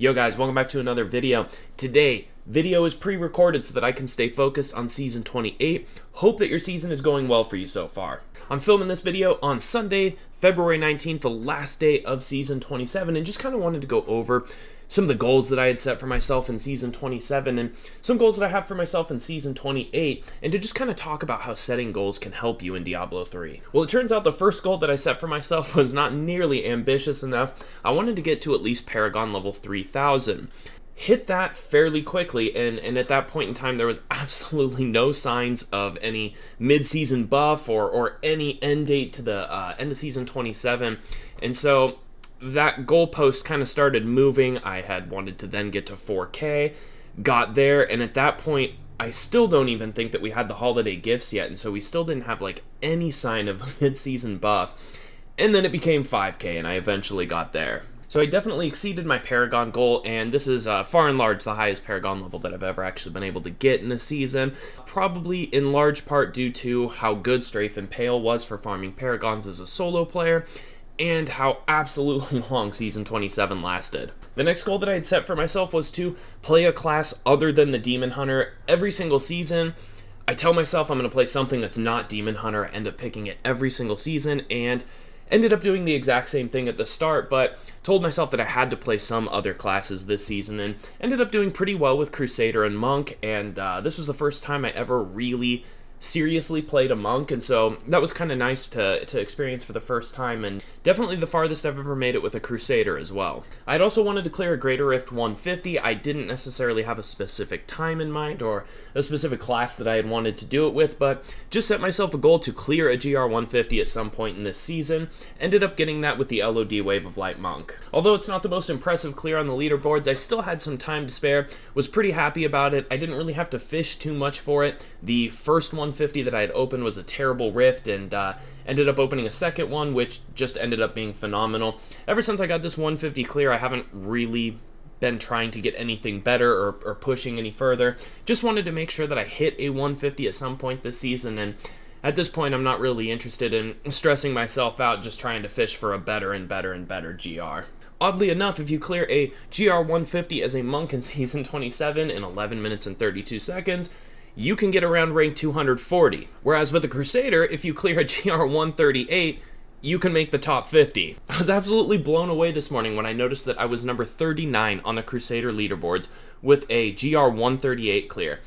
Yo guys, welcome back to another video. Today, video is pre-recorded so that I can stay focused on Season 28. Hope that your season is going well for you so far. I'm filming this video on Sunday, February 19th, the last day of Season 27, and just kind of wanted to go over some of the goals that I had set for myself in Season 27 and some goals that I have for myself in Season 28, and to just kind of talk about how setting goals can help you in Diablo 3. Well, it turns out the first goal that I set for myself was not nearly ambitious enough. I wanted to get to at least Paragon level 3000. Hit that fairly quickly, and at that point in time there was absolutely no signs of any mid-season buff or any end date to the end of Season 27, and so that goalpost kind of started moving. I had wanted to then get to 4K, got there, and at that point, I still don't even think that we had the holiday gifts yet, and so we still didn't have like any sign of a mid-season buff. And then it became 5K, and I eventually got there. So I definitely exceeded my Paragon goal, and this is far and large the highest Paragon level that I've ever actually been able to get in a season, probably in large part due to how good Strafe and Pale was for farming Paragons as a solo player, and how absolutely long Season 27 lasted. The next goal that I had set for myself was to play a class other than the Demon Hunter every single season. I tell myself I'm going to play something that's not Demon Hunter, I end up picking it every single season, and ended up doing the exact same thing at the start, but told myself that I had to play some other classes this season, and ended up doing pretty well with Crusader and Monk, and this was the first time I ever really seriously played a monk, and so that was kind of nice to experience for the first time, and definitely the farthest I've ever made it with a Crusader as well. I'd also wanted to clear a Greater Rift 150. I didn't necessarily have a specific time in mind or a specific class that I had wanted to do it with, but just set myself a goal to clear a GR 150 at some point in this season. Ended up getting that with the LOD Wave of Light Monk. Although it's not the most impressive clear on the leaderboards, I still had some time to spare, was pretty happy about it. I didn't really have to fish too much for it. The first 150 that I had opened was a terrible rift, and ended up opening a second one, which just ended up being phenomenal. Ever since I got this 150 clear, I haven't really been trying to get anything better or pushing any further. Just wanted to make sure that I hit a 150 at some point this season, and at this point I'm not really interested in stressing myself out just trying to fish for a better and better and better GR. Oddly enough, if you clear a GR 150 as a monk in Season 27 in 11 minutes and 32 seconds, you can get around rank 240. Whereas with a Crusader, if you clear a GR 138, you can make the top 50. I was absolutely blown away this morning when I noticed that I was number 39 on the Crusader leaderboards with a GR 138 clear.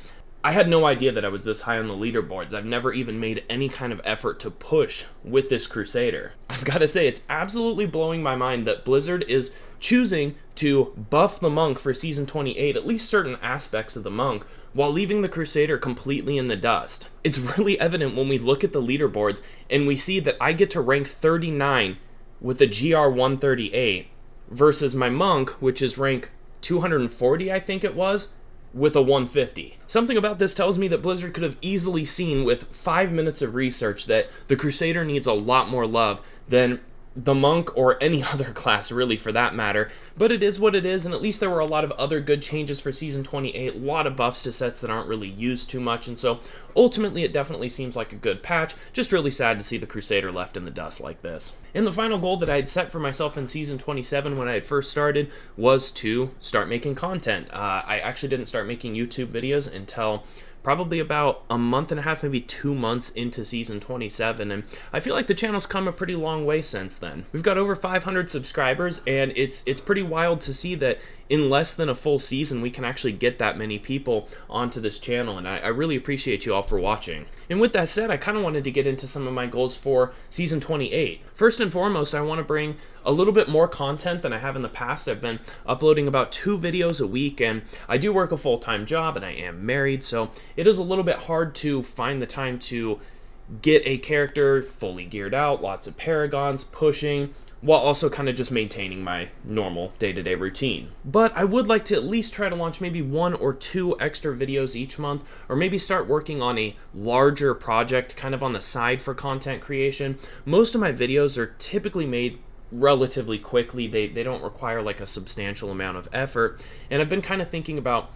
I had no idea that I was this high on the leaderboards. I've never even made any kind of effort to push with this Crusader. I've got to say, it's absolutely blowing my mind that Blizzard is choosing to buff the monk for Season 28, at least certain aspects of the monk, while leaving the Crusader completely in the dust. It's really evident when we look at the leaderboards and we see that I get to rank 39 with a GR 138 versus my monk, which is rank 240, I think it was, with a 150. Something about this tells me that Blizzard could have easily seen with 5 minutes of research that the Crusader needs a lot more love than the monk or any other class really for that matter, but it is what it is, and at least there were a lot of other good changes for Season 28, a lot of buffs to sets that aren't really used too much, and so ultimately it definitely seems like a good patch. Just really sad to see the Crusader left in the dust like this. And the final goal that I had set for myself in Season 27 when I had first started was to start making content. I actually didn't start making YouTube videos until probably about a month and a half, maybe 2 months into Season 27, and I feel like the channel's come a pretty long way since then. We've got over 500 subscribers, and it's pretty wild to see that in less than a full season we can actually get that many people onto this channel, and I really appreciate you all for watching. And with that said, I kind of wanted to get into some of my goals for Season 28. First and foremost, I want to bring a little bit more content than I have in the past. I've been uploading about 2 videos a week, and I do work a full-time job, and I am married, so it is a little bit hard to find the time to get a character fully geared out, lots of paragons, pushing, while also kind of just maintaining my normal day-to-day routine. But I would like to at least try to launch maybe 1 or 2 extra videos each month, or maybe start working on a larger project kind of on the side for content creation. Most of my videos are typically made relatively quickly. They don't require like a substantial amount of effort, and I've been kind of thinking about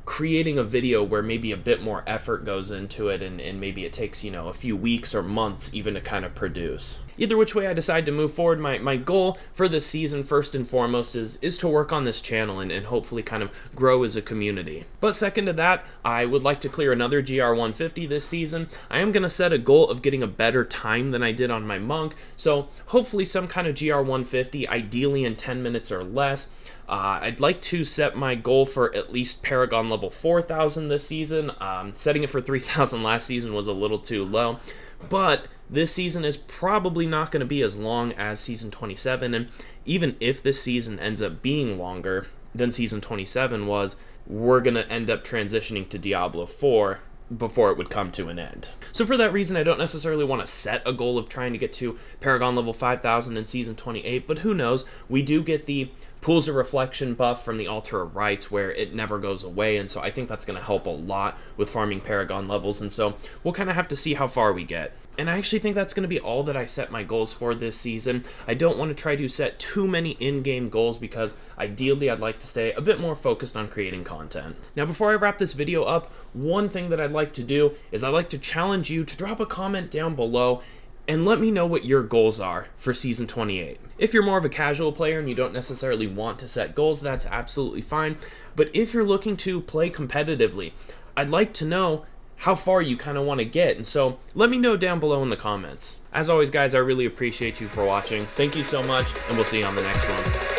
creating a video where maybe a bit more effort goes into it and maybe it takes, you know, a few weeks or months even to kind of produce. Either which way I decide to move forward, my goal for this season, first and foremost, is to work on this channel and hopefully kind of grow as a community. But second to that, I would like to clear another GR150 this season. I am going to set a goal of getting a better time than I did on my Monk, so hopefully some kind of GR150, ideally in 10 minutes or less. I'd like to set my goal for at least Paragon level 4,000 this season. Setting it for 3,000 last season was a little too low, but this season is probably not going to be as long as Season 27, and even if this season ends up being longer than Season 27 was, we're going to end up transitioning to Diablo 4 before it would come to an end. So for that reason, I don't necessarily want to set a goal of trying to get to Paragon level 5,000 in Season 28, but who knows, we do get the Pools of Reflection buff from the Altar of Rites where it never goes away, and so I think that's going to help a lot with farming Paragon levels, and so we'll kind of have to see how far we get. And I actually think that's going to be all that I set my goals for this season. I don't want to try to set too many in-game goals because ideally I'd like to stay a bit more focused on creating content. Now before I wrap this video up, one thing that I'd like to do is I'd like to challenge you to drop a comment down below and let me know what your goals are for Season 28. If you're more of a casual player and you don't necessarily want to set goals, that's absolutely fine. But if you're looking to play competitively, I'd like to know how far you kind of want to get, and so let me know down below in the comments. As always guys, I really appreciate you for watching. Thank you so much, and we'll see you on the next one.